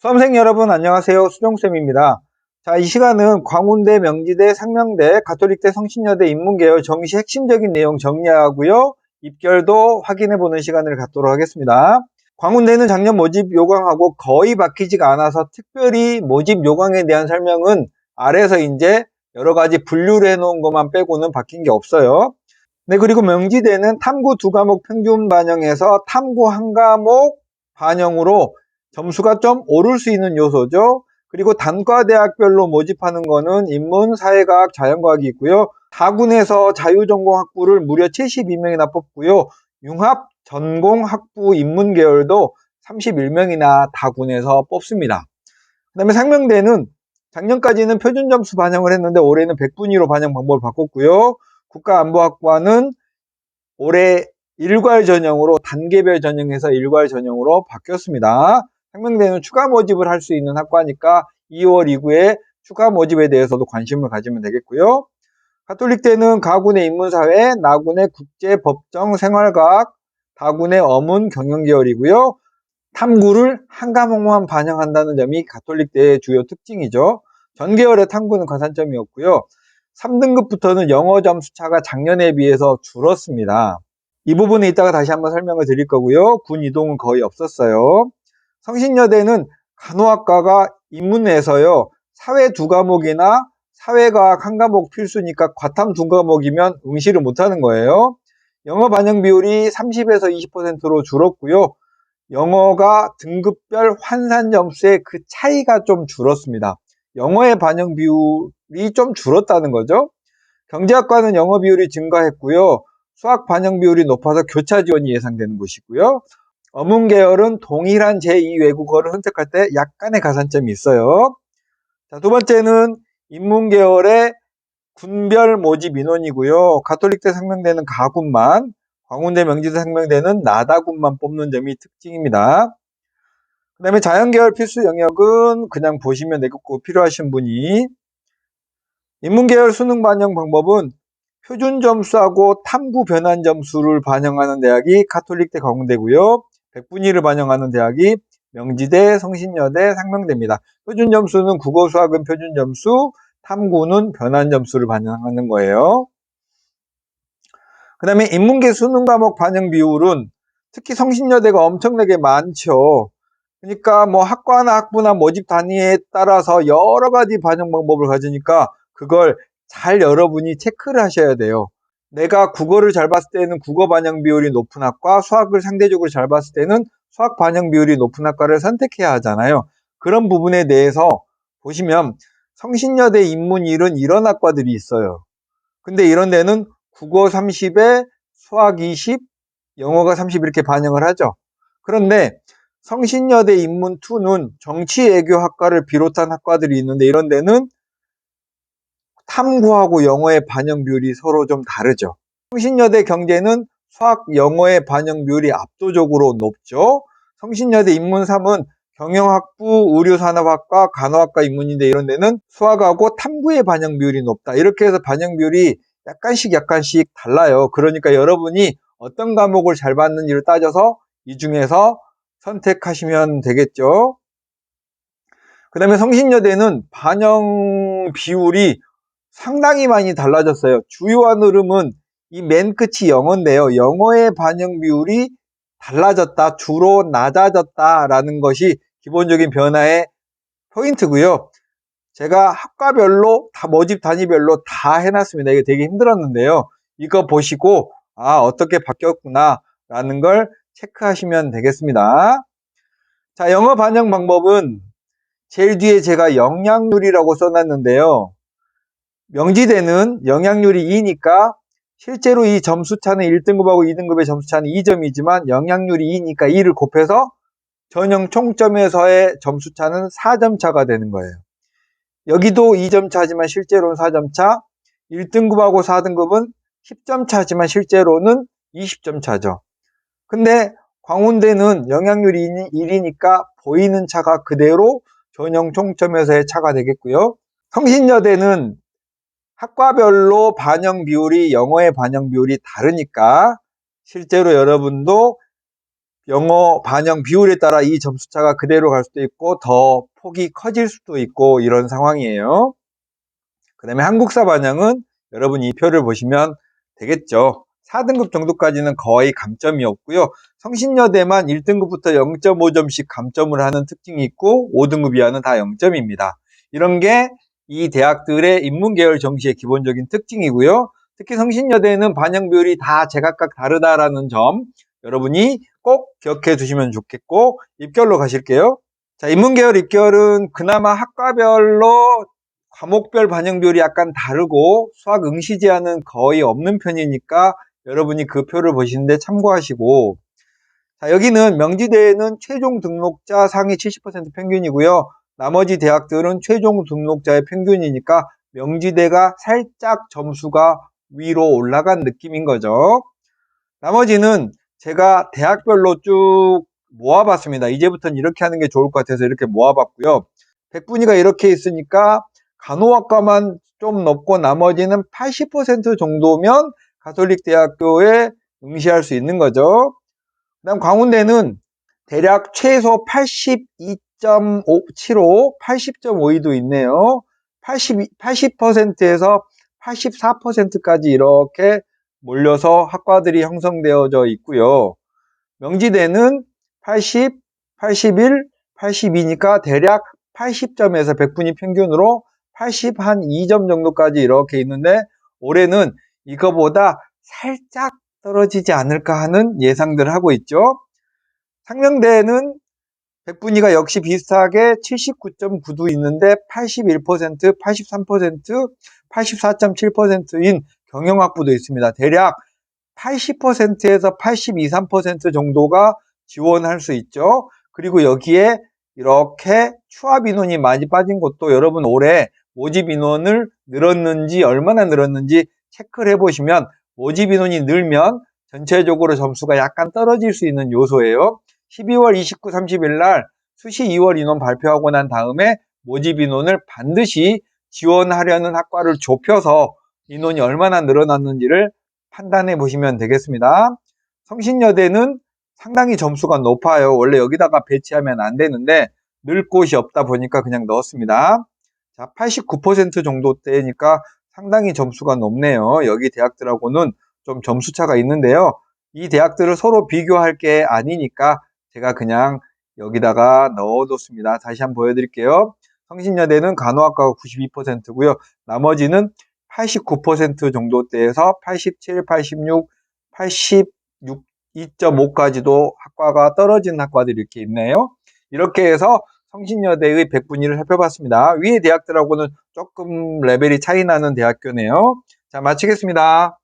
수험생 여러분 안녕하세요. 수종쌤입니다. 자, 이 시간은 광운대, 명지대, 상명대, 가톨릭대, 성신여대 인문계열 정시 핵심적인 내용 정리하고요. 입결도 확인해보는 시간을 갖도록 하겠습니다. 광운대는 작년 모집 요강하고 거의 바뀌지가 않아서 특별히 모집 요강에 대한 설명은 아래에서 이제 여러 가지 분류를 해놓은 것만 빼고는 바뀐 게 없어요. 네, 그리고 명지대는 탐구 2과목 평균 반영해서 탐구 1과목 반영으로 점수가 좀 오를 수 있는 요소죠. 그리고 단과대학별로 모집하는 거는 인문, 사회과학, 자연과학이 있고요. 다군에서 자유전공학부를 무려 72명이나 뽑고요. 융합 전공학부 인문계열도 31명이나 다군에서 뽑습니다. 그 다음에 상명대는 작년까지는 표준점수 반영을 했는데 올해는 100분위로 반영 방법을 바꿨고요. 국가안보학과는 올해 일괄 전형으로 단계별 전형에서 일괄 전형으로 바뀌었습니다. 상명대는 추가 모집을 할 수 있는 학과니까 2월 이후에 추가 모집에 대해서도 관심을 가지면 되겠고요. 가톨릭대는 가군의 인문사회, 나군의 국제, 법정, 생활과학, 다군의 어문, 경영계열이고요. 탐구를 한 과목만 반영한다는 점이 가톨릭대의 주요 특징이죠. 전 계열의 탐구는 가산점이었고요. 3등급부터는 영어 점수 차가 작년에 비해서 줄었습니다. 이 부분에 이따가 다시 한번 설명을 드릴 거고요. 군 이동은 거의 없었어요. 성신여대는 간호학과가 인문에서요. 사회 2과목이나 사회과학 1과목 필수니까 과탐 2과목이면 응시를 못하는 거예요. 영어 반영 비율이 30에서 20%로 줄었고요. 영어가 등급별 환산 점수의 그 차이가 좀 줄었습니다. 영어의 반영 비율이 좀 줄었다는 거죠. 경제학과는 영어 비율이 증가했고요. 수학 반영 비율이 높아서 교차 지원이 예상되는 곳이고요. 어문 계열은 동일한 제2 외국어를 선택할 때 약간의 가산점이 있어요. 자, 두 번째는 인문 계열의 군별 모집 인원이고요. 가톨릭대 상명대는 가군만, 광운대 명지대 상명대는 나다군만 뽑는 점이 특징입니다. 그 다음에 자연계열 필수 영역은 그냥 보시면 되겠고, 필요하신 분이 인문계열 수능 반영 방법은 표준 점수하고 탐구 변환 점수를 반영하는 대학이 가톨릭대 광운대고요. 100분위를 반영하는 대학이 명지대, 성신여대, 상명대입니다. 표준 점수는 국어, 수학은 표준 점수, 탐구는 변환 점수를 반영하는 거예요. 그 다음에 인문계 수능 과목 반영 비율은 특히 성신여대가 엄청나게 많죠. 그러니까 뭐 학과나 학부나 모집 단위에 따라서 여러 가지 반영 방법을 가지니까 그걸 잘 여러분이 체크를 하셔야 돼요. 내가 국어를 잘 봤을 때는 국어 반영 비율이 높은 학과, 수학을 상대적으로 잘 봤을 때는 수학 반영 비율이 높은 학과를 선택해야 하잖아요. 그런 부분에 대해서 보시면 성신여대 인문일은 이런 학과들이 있어요. 근데 이런 데는 국어 30에 수학 20, 영어가 30 이렇게 반영을 하죠. 그런데 성신여대 인문2는 정치외교학과를 비롯한 학과들이 있는데 이런 데는 탐구하고 영어의 반영 비율이 서로 좀 다르죠. 성신여대 경제는 수학, 영어의 반영 비율이 압도적으로 높죠. 성신여대 인문3은 경영학부, 의료산업학과, 간호학과 인문인데 이런 데는 수학하고 탐구의 반영 비율이 높다. 이렇게 해서 반영 비율이 약간씩 달라요. 그러니까 여러분이 어떤 과목을 잘 봤는지를 따져서 이 중에서 선택하시면 되겠죠. 그 다음에 성신여대는 반영 비율이 상당히 많이 달라졌어요. 주요한 흐름은 이 맨 끝이 영어인데요. 영어의 반영 비율이 달라졌다, 주로 낮아졌다라는 것이 기본적인 변화의 포인트고요. 제가 학과별로 다 모집 단위별로 다 해놨습니다. 이게 되게 힘들었는데요. 이거 보시고 어떻게 바뀌었구나 라는 걸 체크하시면 되겠습니다. 자, 영어 반영 방법은 제일 뒤에 제가 영향률이라고 써놨는데요. 명지대는 영향률이 2니까 실제로 이 점수차는 1등급하고 2등급의 점수차는 2점이지만 영향률이 2니까 2를 곱해서 전형 총점에서의 점수차는 4점 차가 되는 거예요. 여기도 2점 차지만 실제로는 4점 차, 1등급하고 4등급은 10점 차지만 실제로는 20점 차죠. 근데 광운대는 영향률이 1이니까 보이는 차가 그대로 전형 총점에서의 차가 되겠고요. 성신여대는 학과별로 반영 비율이 영어의 반영 비율이 다르니까 실제로 여러분도 영어 반영 비율에 따라 이 점수차가 그대로 갈 수도 있고 더 폭이 커질 수도 있고 이런 상황이에요. 그 다음에 한국사 반영은 여러분이 이 표를 보시면 되겠죠. 4등급 정도까지는 거의 감점이 없고요. 성신여대만 1등급부터 0.5점씩 감점을 하는 특징이 있고 5등급 이하는 다 0점입니다. 이런 게 이 대학들의 인문계열 정시의 기본적인 특징이고요. 특히 성신여대는 반영 비율이 다 제각각 다르다라는 점 여러분이 꼭 기억해 두시면 좋겠고 입결로 가실게요. 자, 인문계열 입결은 그나마 학과별로 과목별 반영 비율이 약간 다르고 수학 응시 제한은 거의 없는 편이니까 여러분이 그 표를 보시는데 참고하시고, 자, 여기는 명지대에는 최종 등록자 상위 70% 평균이고요. 나머지 대학들은 최종 등록자의 평균이니까 명지대가 살짝 점수가 위로 올라간 느낌인 거죠. 나머지는 제가 대학별로 쭉 모아봤습니다. 이제부터는 이렇게 하는 게 좋을 것 같아서 이렇게 모아봤고요. 백분위가 이렇게 있으니까 간호학과만 좀 높고 나머지는 80% 정도면 가톨릭대학교에 응시할 수 있는 거죠. 그 다음 광운대는 대략 최소 82.75, 80.52도 있네요. 80%에서 84%까지 이렇게 몰려서 학과들이 형성되어져 있고요. 명지대는 80, 81, 82니까 대략 80점에서 100분위 평균으로 80 한 2점 정도까지 이렇게 있는데 올해는 이거보다 살짝 떨어지지 않을까 하는 예상들을 하고 있죠. 상명대는 100분위가 역시 비슷하게 79.9도 있는데 81%, 83%, 84.7%인 경영학부도 있습니다. 대략 80%에서 82, 3% 정도가 지원할 수 있죠. 그리고 여기에 이렇게 추합 인원이 많이 빠진 것도 여러분 올해 모집 인원을 늘었는지 얼마나 늘었는지 체크를 해보시면 모집 인원이 늘면 전체적으로 점수가 약간 떨어질 수 있는 요소예요. 12월 29, 30일 날 수시 2월 인원 발표하고 난 다음에 모집 인원을 반드시 지원하려는 학과를 좁혀서 인원이 얼마나 늘어났는지를 판단해 보시면 되겠습니다. 성신여대는 상당히 점수가 높아요. 원래 여기다가 배치하면 안 되는데 넣을 곳이 없다 보니까 그냥 넣었습니다. 자, 89% 정도대니까 상당히 점수가 높네요. 여기 대학들하고는 좀 점수 차가 있는데요. 이 대학들을 서로 비교할 게 아니니까 제가 그냥 여기다가 넣어뒀습니다. 다시 한번 보여드릴게요. 성신여대는 간호학과가 92%고요. 나머지는 89% 정도대에서 87, 86, 86, 2.5까지도 학과가 떨어진 학과들이 이렇게 있네요. 이렇게 해서 성신여대의 100분위를 살펴봤습니다. 위의 대학들하고는 조금 레벨이 차이 나는 대학교네요. 자, 마치겠습니다.